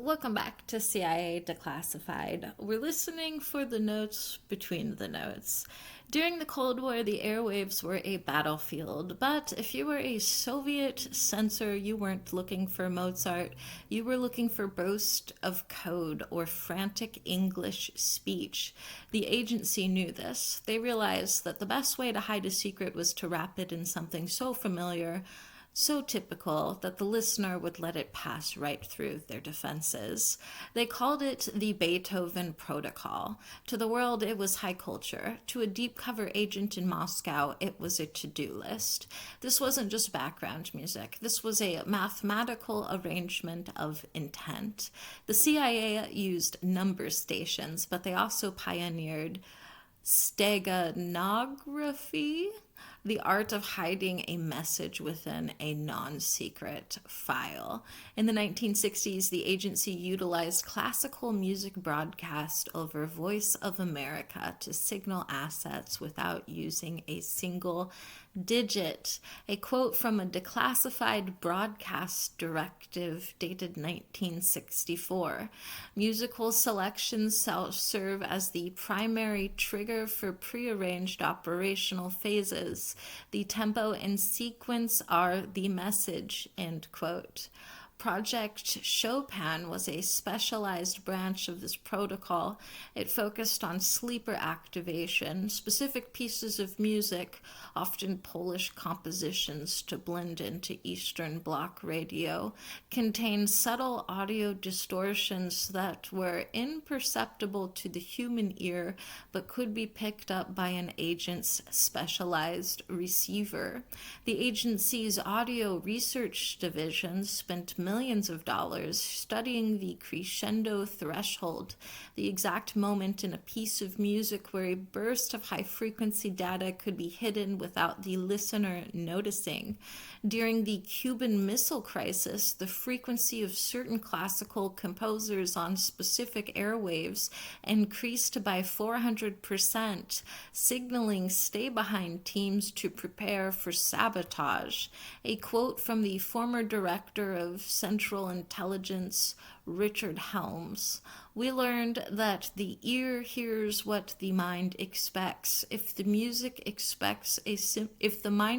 Welcome back to CIA Declassified. We're listening for the notes between the notes. During the Cold War, the airwaves were a battlefield, but if you were a Soviet censor, you weren't looking for Mozart. You were looking for burst of code or frantic English speech. The agency knew this. They realized that the best way to hide a secret was to wrap it in something so familiar, so typical that the listener would let it pass right through their defenses. They called it the Beethoven Protocol. To the world, it was high culture. To a deep cover agent in Moscow, it was a to-do list. This wasn't just background music. This was a mathematical arrangement of intent. The CIA used number stations, but they also pioneered steganography, the art of hiding a message within a non-secret file. In the 1960s, the agency utilized classical music broadcast over Voice of America to signal assets without using a single digit. A quote from a declassified broadcast directive dated 1964. Musical selections serve as the primary trigger for prearranged operational phases. The tempo and sequence are the message, end quote. Project CHOPIN was a specialized branch of this protocol. It focused on sleeper activation, specific pieces of music, often Polish compositions to blend into Eastern Bloc radio, contained subtle audio distortions that were imperceptible to the human ear but could be picked up by an agent's specialized receiver. The agency's audio research division spent millions of dollars studying the crescendo threshold, the exact moment in a piece of music where a burst of high-frequency data could be hidden without the listener noticing. During the Cuban Missile Crisis, the frequency of certain classical composers on specific airwaves increased by 400%, signaling stay-behind teams to prepare for sabotage. A quote from the former director of Central Intelligence, Richard Helms: "We learned that the ear hears what the mind expects. If the mind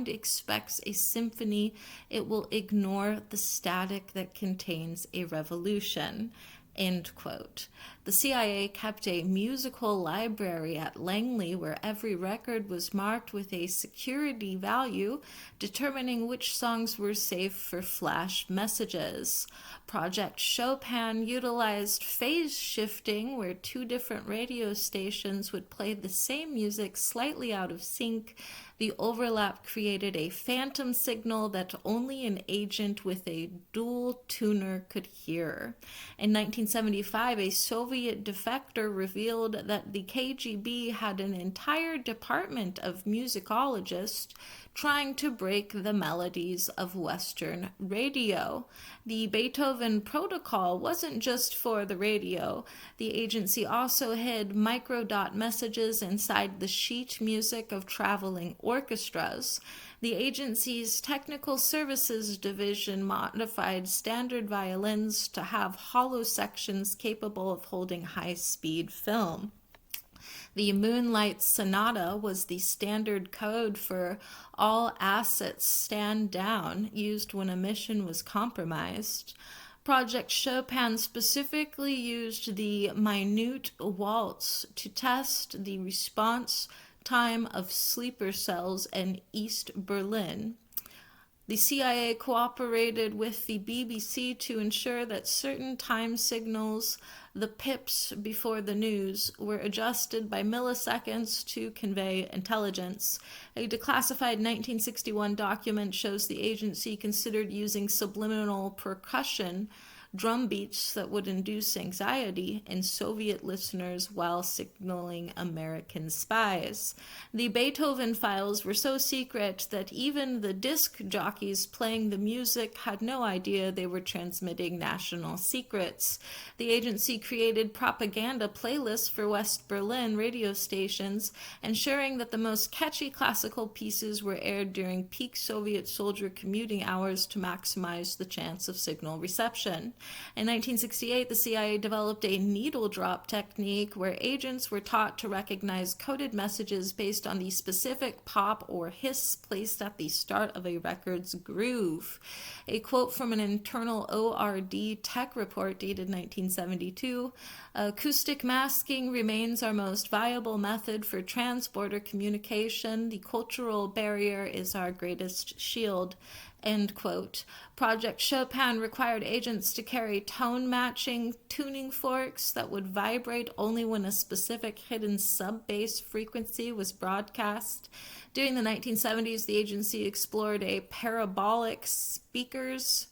expects a symphony, it will ignore the static that contains a revolution." End quote. The CIA kept a musical library at Langley where every record was marked with a security value, determining which songs were safe for flash messages. Project CHOPIN utilized phase shifting, where two different radio stations would play the same music slightly out of sync. The overlap created a phantom signal that only an agent with a dual tuner could hear. In 1975, a Soviet defector revealed that the KGB had an entire department of musicologists trying to break the melodies of Western radio. The Beethoven Protocol wasn't just for the radio. The agency also hid microdot messages inside the sheet music of traveling orchestras. The agency's Technical Services Division modified standard violins to have hollow sections capable of holding high-speed film. The Moonlight Sonata was the standard code for all assets stand down, used when a mission was compromised. Project CHOPIN specifically used the minute waltz to test the response time of sleeper cells in East Berlin. The CIA cooperated with the BBC to ensure that certain time signals, the pips before the news, were adjusted by milliseconds to convey intelligence. A declassified 1961 document shows the agency considered using subliminal percussion drum beats that would induce anxiety in Soviet listeners while signaling American spies. The Beethoven files were so secret that even the disc jockeys playing the music had no idea they were transmitting national secrets. The agency created propaganda playlists for West Berlin radio stations, ensuring that the most catchy classical pieces were aired during peak Soviet soldier commuting hours to maximize the chance of signal reception. In 1968, the CIA developed a needle drop technique where agents were taught to recognize coded messages based on the specific pop or hiss placed at the start of a record's groove. A quote from an internal ORD tech report dated 1972, acoustic masking remains our most viable method for transborder communication. The cultural barrier is our greatest shield. End quote. Project Chopin required agents to carry tone-matching tuning forks that would vibrate only when a specific hidden sub-bass frequency was broadcast. During the 1970s, the agency explored a parabolic speakers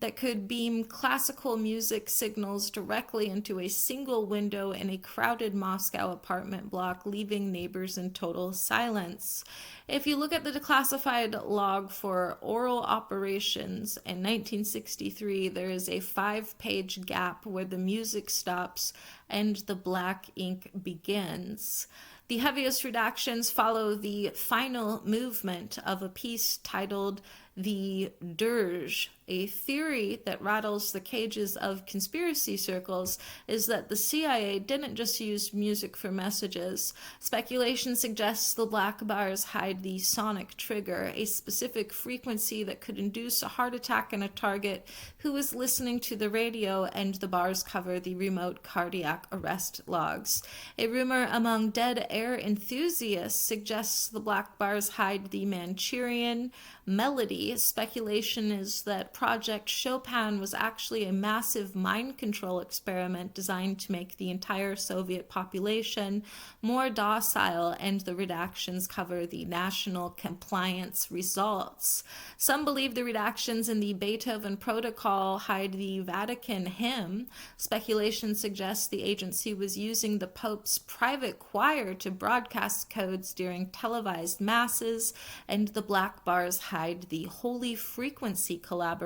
that could beam classical music signals directly into a single window in a crowded Moscow apartment block, leaving neighbors in total silence. If you look at the declassified log for oral operations in 1963, there is a 5-page gap where the music stops and the black ink begins. The heaviest redactions follow the final movement of a piece titled The Dirge. A theory that rattles the cages of conspiracy circles is that the CIA didn't just use music for messages. Speculation suggests the black bars hide the sonic trigger, a specific frequency that could induce a heart attack in a target who is listening to the radio, and the bars cover the remote cardiac arrest logs. A rumor among dead air enthusiasts suggests the black bars hide the Manchurian melody. Speculation is that Project Chopin was actually a massive mind control experiment designed to make the entire Soviet population more docile, and the redactions cover the national compliance results. Some believe the redactions in the Beethoven Protocol hide the Vatican hymn. Speculation suggests the agency was using the Pope's private choir to broadcast codes during televised masses, and the black bars hide the holy frequency collaboration.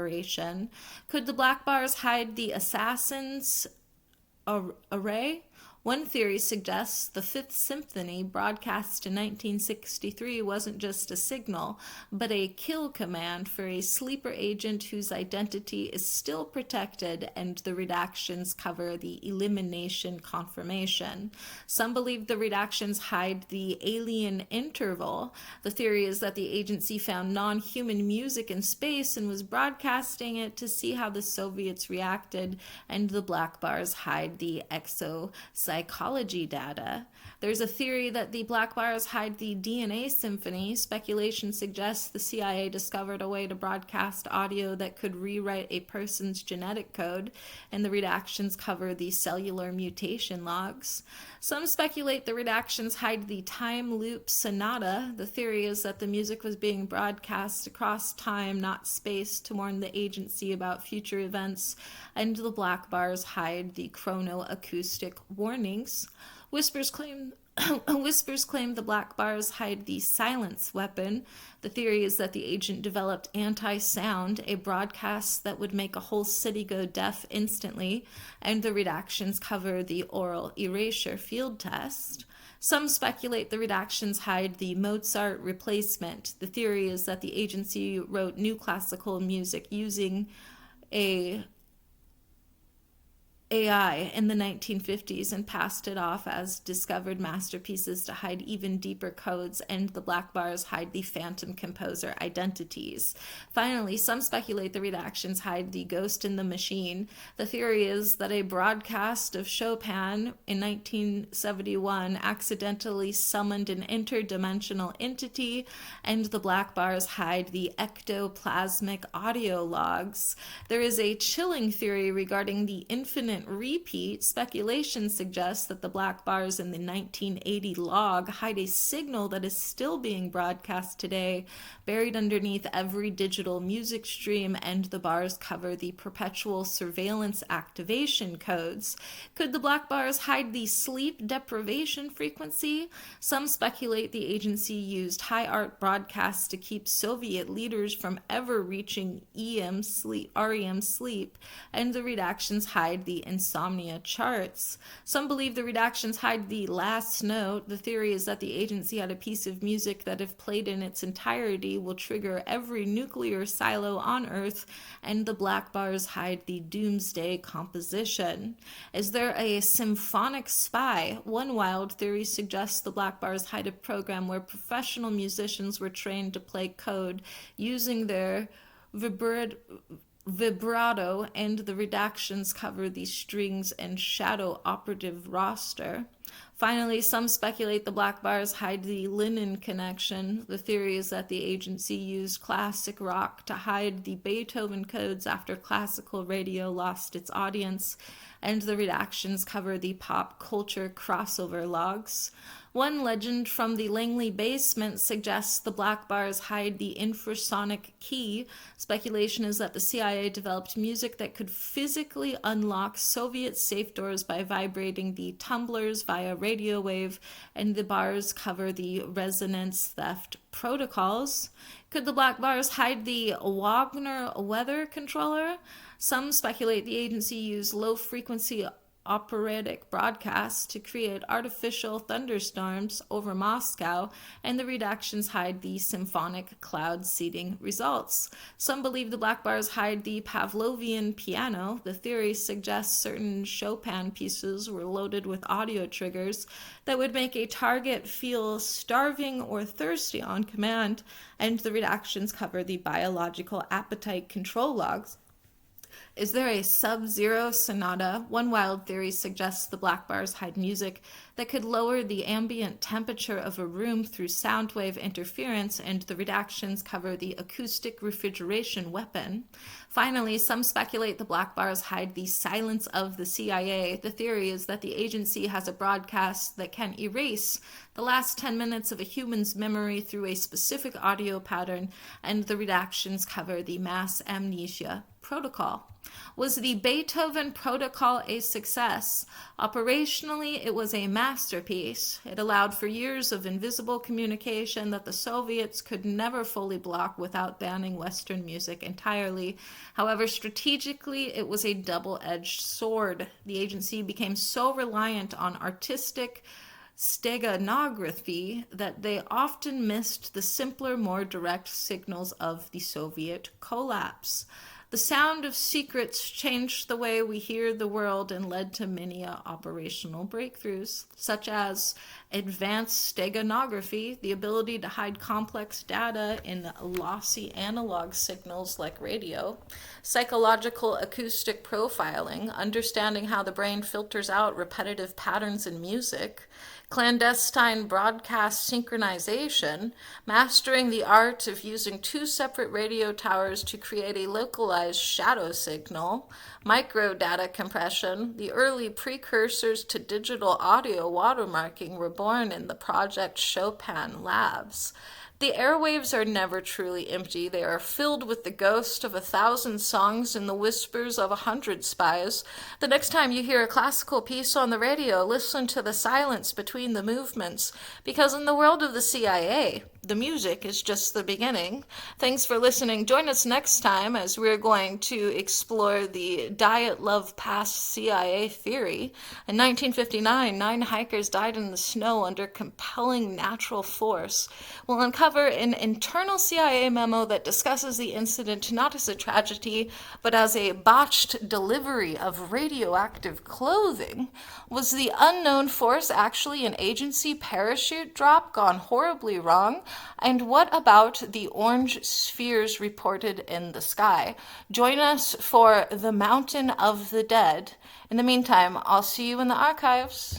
Could the black bars hide the assassins array? One theory suggests the Fifth Symphony, broadcast in 1963, wasn't just a signal, but a kill command for a sleeper agent whose identity is still protected, and the redactions cover the elimination confirmation. Some believe the redactions hide the alien interval. The theory is that the agency found non-human music in space and was broadcasting it to see how the Soviets reacted, and the black bars hide the psychology data. There's a theory that the black bars hide the DNA symphony. Speculation suggests the CIA discovered a way to broadcast audio that could rewrite a person's genetic code, and the redactions cover the cellular mutation logs. Some speculate the redactions hide the time loop sonata. The theory is that the music was being broadcast across time, not space, to warn the agency about future events, and the black bars hide the chronoacoustic warnings. Whispers claim the black bars hide the silence weapon. The theory is that the agent developed anti-sound, a broadcast that would make a whole city go deaf instantly, and the redactions cover the oral erasure field test. Some speculate the redactions hide the Mozart replacement. The theory is that the agency wrote new classical music using AI in the 1950s and passed it off as discovered masterpieces to hide even deeper codes, and the black bars hide the phantom composer identities. Finally, some speculate the redactions hide the ghost in the machine. The theory is that a broadcast of Chopin in 1971 accidentally summoned an interdimensional entity, and the black bars hide the ectoplasmic audio logs. There is a chilling theory regarding the infinite repeat. Speculation suggests that the black bars in the 1980 log hide a signal that is still being broadcast today, buried underneath every digital music stream, and the bars cover the perpetual surveillance activation codes. Could the black bars hide the sleep deprivation frequency? Some speculate the agency used high art broadcasts to keep Soviet leaders from ever reaching REM sleep, and the redactions hide the insomnia charts. Some believe the redactions hide the last note. The theory is that the agency had a piece of music that, if played in its entirety, will trigger every nuclear silo on Earth, and the black bars hide the doomsday composition. Is there a symphonic spy? One wild theory suggests the black bars hide a program where professional musicians were trained to play code using their vibrato, and the redactions cover the strings and shadow operative roster. Finally, some speculate the black bars hide the Lennon connection. The theory is that the agency used classic rock to hide the Beethoven codes after classical radio lost its audience, and the redactions cover the pop culture crossover logs. One legend from the Langley basement suggests the black bars hide the infrasonic key. Speculation is that the CIA developed music that could physically unlock Soviet safe doors by vibrating the tumblers via radio wave, and the bars cover the resonance theft protocols. Could the black bars hide the Wagner weather controller? Some speculate the agency used low-frequency operatic broadcasts to create artificial thunderstorms over Moscow, and the redactions hide the symphonic cloud seeding results. Some believe the black bars hide the Pavlovian piano. The theory suggests certain Chopin pieces were loaded with audio triggers that would make a target feel starving or thirsty on command, and the redactions cover the biological appetite control logs. Is there a sub-zero sonata? One wild theory suggests the black bars hide music that could lower the ambient temperature of a room through sound wave interference, and the redactions cover the acoustic refrigeration weapon. Finally, some speculate the black bars hide the silence of the CIA. The theory is that the agency has a broadcast that can erase the last 10 minutes of a human's memory through a specific audio pattern, and the redactions cover the mass amnesia protocol. Was the Beethoven protocol a success? Operationally, it was a masterpiece. It allowed for years of invisible communication that the Soviets could never fully block without banning Western music entirely. However, strategically, it was a double-edged sword. The agency became so reliant on artistic steganography that they often missed the simpler, more direct signals of the Soviet collapse. The sound of secrets changed the way we hear the world and led to many operational breakthroughs, such as advanced steganography, the ability to hide complex data in lossy analog signals like radio, psychological acoustic profiling, understanding how the brain filters out repetitive patterns in music, clandestine broadcast synchronization, mastering the art of using two separate radio towers to create a localized shadow signal, microdata compression. The early precursors to digital audio watermarking were born in the Project CHOPIN labs. The airwaves are never truly empty. They are filled with the ghost of 1,000 songs and the whispers of 100 spies. The next time you hear a classical piece on the radio, listen to the silence between the movements, because in the world of the CIA, the music is just the beginning. Thanks for listening. Join us next time as we're going to explore the Diet Love Pass CIA theory. In 1959, 9 hikers died in the snow under compelling natural force. We'll uncover an internal CIA memo that discusses the incident not as a tragedy, but as a botched delivery of radioactive clothing. Was the unknown force actually an agency parachute drop gone horribly wrong? And what about the orange spheres reported in the sky? Join us for The Mountain of the Dead. In the meantime, I'll see you in the archives.